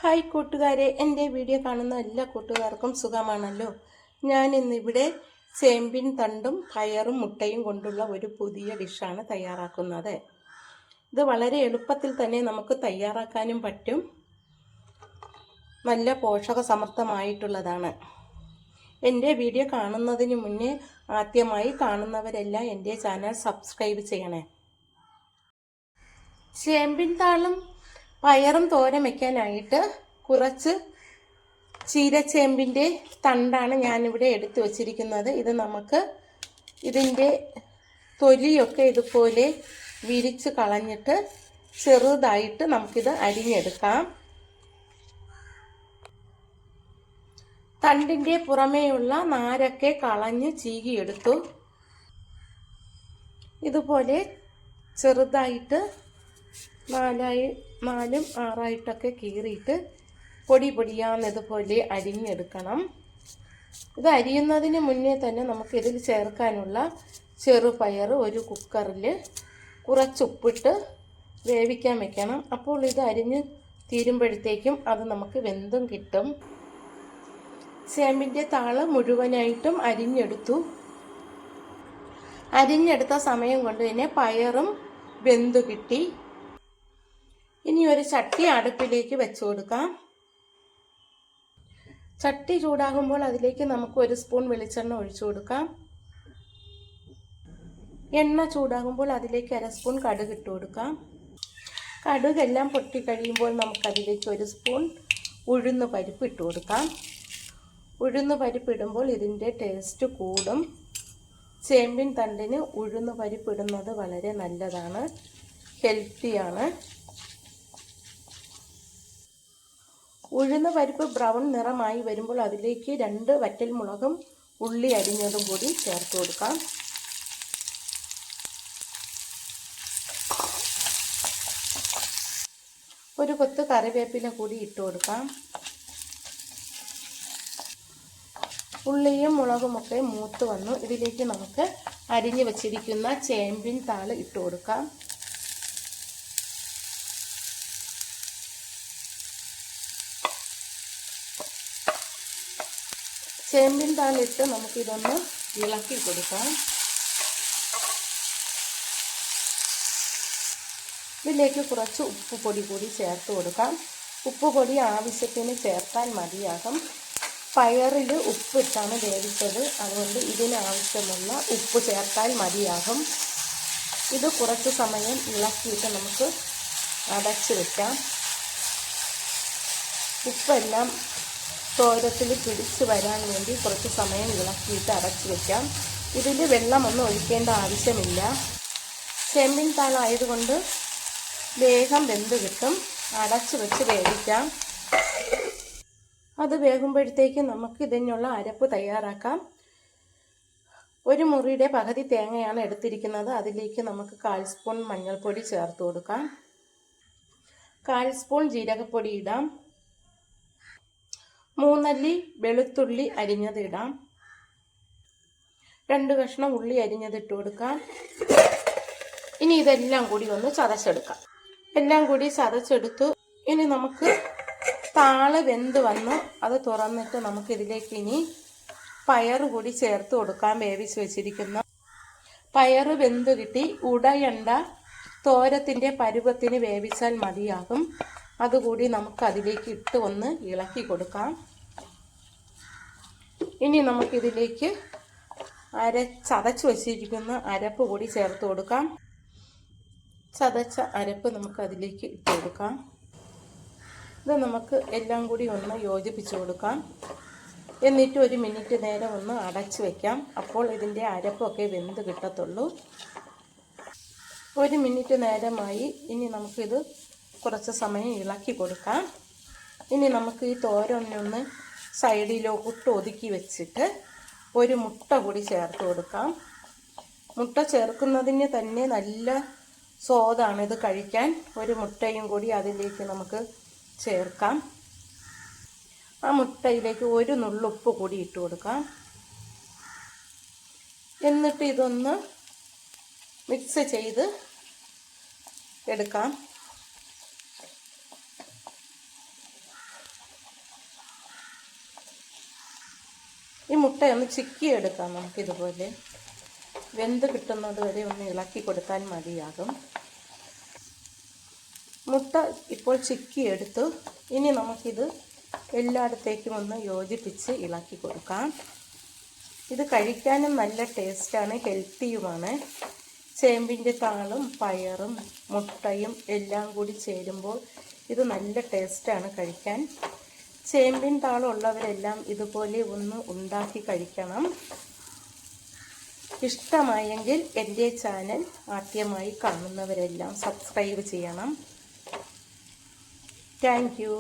Hi കൂട്ടുകാരെ, എൻ്റെ video കാണുന്ന എല്ലാ കൂട്ടുകാർക്കും സുഖമാണല്ലോ. ഞാൻ ഇന്നിവിടെ ചേമ്പിൻ തണ്ടും പയറും മുട്ടയും കൊണ്ടുള്ള ഒരു പുതിയ ഡിഷാണ് തയ്യാറാക്കുന്നത്. ഇത് വളരെ എളുപ്പത്തിൽ തന്നെ നമുക്ക് തയ്യാറാക്കാനും പറ്റും. നല്ല പോഷക സമൃദ്ധമായിട്ടുള്ളതാണ്. എൻ്റെ വീഡിയോ കാണുന്നതിന് മുന്നേ ആദ്യമായി കാണുന്നവരെല്ലാം എൻ്റെ ചാനൽ സബ്സ്ക്രൈബ് ചെയ്യണേ. ചേമ്പിൻ താളും പയറും തോരൻ വയ്ക്കാനായിട്ട് കുറച്ച് ചീരച്ചേമ്പിൻ്റെ തണ്ടാണ് ഞാനിവിടെ എടുത്തു വച്ചിരിക്കുന്നത്. ഇത് നമുക്ക് ഇതിൻ്റെ തൊലിയൊക്കെ ഇതുപോലെ വിരിച്ച് കളഞ്ഞിട്ട് ചെറുതായിട്ട് നമുക്കിത് അരിഞ്ഞെടുക്കാം. തണ്ടിൻ്റെ പുറമേയുള്ള നാരൊക്കെ കളഞ്ഞ് ചീകിയെടുത്തു. ഇതുപോലെ ചെറുതായിട്ട് 4 6 കീറിയിട്ട് പൊടിയാന്നതുപോലെ അരിഞ്ഞെടുക്കണം. ഇത് അരിയുന്നതിന് മുന്നേ തന്നെ നമുക്കിതിൽ ചേർക്കാനുള്ള ചെറുപയർ ഒരു കുക്കറിൽ കുറച്ച് ഉപ്പിട്ട് വേവിക്കാൻ വെക്കണം. അപ്പോൾ ഇത് അരിഞ്ഞ് തീരുമ്പോഴത്തേക്കും അത് നമുക്ക് വെന്തും കിട്ടും. ചേമ്പിൻ്റെ താള് മുഴുവനായിട്ടും അരിഞ്ഞെടുത്ത സമയം കൊണ്ട് തന്നെ പയറും വെന്തു കിട്ടി. ഇനി ഒരു ചട്ടി അടുപ്പിലേക്ക് വെച്ചു കൊടുക്കാം. ചട്ടി ചൂടാകുമ്പോൾ അതിലേക്ക് നമുക്ക് 1 സ്പൂൺ വെളിച്ചെണ്ണ ഒഴിച്ചു കൊടുക്കാം. എണ്ണ ചൂടാകുമ്പോൾ അതിലേക്ക് 1/2 സ്പൂൺ കടുക് ഇട്ട് കൊടുക്കാം. കടുകെല്ലാം പൊട്ടി കഴിയുമ്പോൾ നമുക്കതിലേക്ക് 1 സ്പൂൺ ഉഴുന്ന് പരിപ്പ് ഇട്ട് കൊടുക്കാം. ഉഴുന്ന് പരിപ്പ് ഇടുമ്പോൾ ഇതിൻ്റെ ടേസ്റ്റ് കൂടും. ചേമ്പിൻ തണ്ടിന് ഉഴുന്ന് പരിപ്പ് ഇടുന്നത് വളരെ നല്ലതാണ്, ഹെൽത്തിയാണ്. ഉഴുന്ന് പരിപ്പ് ബ്രൗൺ നിറമായി വരുമ്പോൾ അതിലേക്ക് 2 വറ്റൽമുളകും ഉള്ളി അരിഞ്ഞതും കൂടി ചേർത്ത് കൊടുക്കാം. ഒരു കൊത്ത് കറിവേപ്പില കൂടി ഇട്ട് കൊടുക്കാം. ഉള്ളിയും മുളകുമൊക്കെ മൂത്ത് വന്നു. ഇതിലേക്ക് നമുക്ക് അരിഞ്ഞു വച്ചിരിക്കുന്ന ചേമ്പിൻ താള് ഇട്ട് കൊടുക്കാം. ചേമ്പിൻ താളിട്ട് നമുക്കിതൊന്ന് ഇളക്കി കൊടുക്കാം. ഇതിലേക്ക് കുറച്ച് ഉപ്പുപൊടി കൂടി ചേർത്ത് കൊടുക്കാം. ഉപ്പുപൊടി ആവശ്യത്തിന് ചേർത്താൽ മതിയാകും. പയറിൽ ഉപ്പിട്ടാണ് വേവിച്ചത്, അതുകൊണ്ട് ഇതിനാവശ്യമുള്ള ഉപ്പ് ചേർത്താൽ മതിയാകും. ഇത് കുറച്ച് സമയം ഇളക്കിയിട്ട് നമുക്ക് അടച്ച് വയ്ക്കാം. ഉപ്പെല്ലാം തോരത്തിൽ പിടിച്ച് വരാൻ വേണ്ടി കുറച്ച് സമയം ഇളക്കിയിട്ട് അടച്ച് വയ്ക്കാം. ഇതിൽ വെള്ളമൊന്നും ഒഴിക്കേണ്ട ആവശ്യമില്ല. ചേമ്പിൻ താളായതുകൊണ്ട് വേഗം വെന്ത് കിട്ടും. അടച്ച് വെച്ച് വേവിക്കാം. അത് വേകുമ്പോഴത്തേക്ക് നമുക്ക് ഇതിനുള്ള അരപ്പ് തയ്യാറാക്കാം. 1 മുറിയുടെ പകുതി തേങ്ങയാണ് എടുത്തിരിക്കുന്നത്. അതിലേക്ക് നമുക്ക് 1/4 സ്പൂൺ മഞ്ഞൾപ്പൊടി ചേർത്ത് കൊടുക്കാം. 1/4 സ്പൂൺ ജീരകപ്പൊടി ഇടാം. 3 അല്ലി വെളുത്തുള്ളി അരിഞ്ഞത് ഇടാം. 2 കഷ്ണം ഉള്ളി അരിഞ്ഞത് ഇട്ട് കൊടുക്കാം. ഇനി ഇതെല്ലാം കൂടി ഒന്ന് ചതച്ചെടുക്കാം. എല്ലാം കൂടി ചതച്ചെടുത്തു. ഇനി നമുക്ക് താള് വെന്ത് വന്നു. അത് തുറന്നിട്ട് നമുക്ക് ഇതിലേക്ക് ഇനി പയറ് കൂടി ചേർത്ത് കൊടുക്കാം. വേവിച്ച് വെച്ചിരിക്കുന്ന പയറ് വെന്ത് കിട്ടി. ഉടയണ്ട, തോരത്തിൻ്റെ പരുവത്തിന് വേവിച്ചാൽ മതിയാകും. അതുകൂടി നമുക്ക് അതിലേക്ക് ഇട്ട് ഒന്ന് ഇളക്കി കൊടുക്കാം. ഇനി നമുക്കിതിലേക്ക് ചതച്ച് വച്ചിരിക്കുന്ന അരപ്പ് കൂടി ചേർത്ത് കൊടുക്കാം. ചതച്ച അരപ്പ് നമുക്ക് അതിലേക്ക് ഇട്ട് കൊടുക്കാം. ഇത് നമുക്ക് എല്ലാം കൂടി ഒന്ന് യോജിപ്പിച്ച് കൊടുക്കാം. എന്നിട്ട് 1 മിനിറ്റ് നേരം ഒന്ന് അടച്ച് വയ്ക്കാം. അപ്പോൾ ഇതിൻ്റെ അരപ്പൊക്കെ വെന്ത് കിട്ടത്തുള്ളൂ. 1 മിനിറ്റ് നേരമായി. ഇനി നമുക്കിത് കുറച്ച് സമയം ഇളക്കി കൊടുക്കാം. ഇനി നമുക്ക് ഈ തോരനൊന്ന് സൈഡിലോട്ട് ഒതുക്കി വെച്ചിട്ട് 1 മുട്ട കൂടി ചേർത്ത് കൊടുക്കാം. മുട്ട ചേർക്കുന്നതിന് തന്നെ നല്ല സ്വാദാണ് ഇത് കഴിക്കാൻ. 1 മുട്ടയും കൂടി അതിലേക്ക് നമുക്ക് ചേർക്കാം. ആ മുട്ടയിലേക്ക് 1 നുള്ളുപ്പ് കൂടി ഇട്ട് കൊടുക്കാം. എന്നിട്ട് ഇതൊന്ന് മിക്സ് ചെയ്ത് എടുക്കാം. ഈ മുട്ടയൊന്ന് ചിക്കിയെടുക്കാം നമുക്കിതുപോലെ. വെന്ത് കിട്ടുന്നത് വരെ ഒന്ന് ഇളക്കി കൊടുത്താൽ മതിയാകും. മുട്ട ഇപ്പോൾ ചിക്കിയെടുത്തു. ഇനി നമുക്കിത് എല്ലായിടത്തേക്കും ഒന്ന് യോജിപ്പിച്ച് ഇളക്കി കൊടുക്കാം. ഇത് കഴിക്കാനും നല്ല ടേസ്റ്റാണ്, ഹെൽത്തിയുമാണ്. ചേമ്പിൻ്റെ താളും പയറും മുട്ടയും എല്ലാം കൂടി ചേരുമ്പോൾ ഇത് നല്ല ടേസ്റ്റാണ് കഴിക്കാൻ. ചേമ്പിൻ താളുള്ളവരെല്ലാം ഇതുപോലെ ഒന്ന് ഉണ്ടാക്കി കഴിക്കണം. ഇഷ്ടമായെങ്കിൽ എൻ്റെ ചാനൽ ആദ്യമായി കാണുന്നവരെല്ലാം സബ്സ്ക്രൈബ് ചെയ്യണം. Thank you.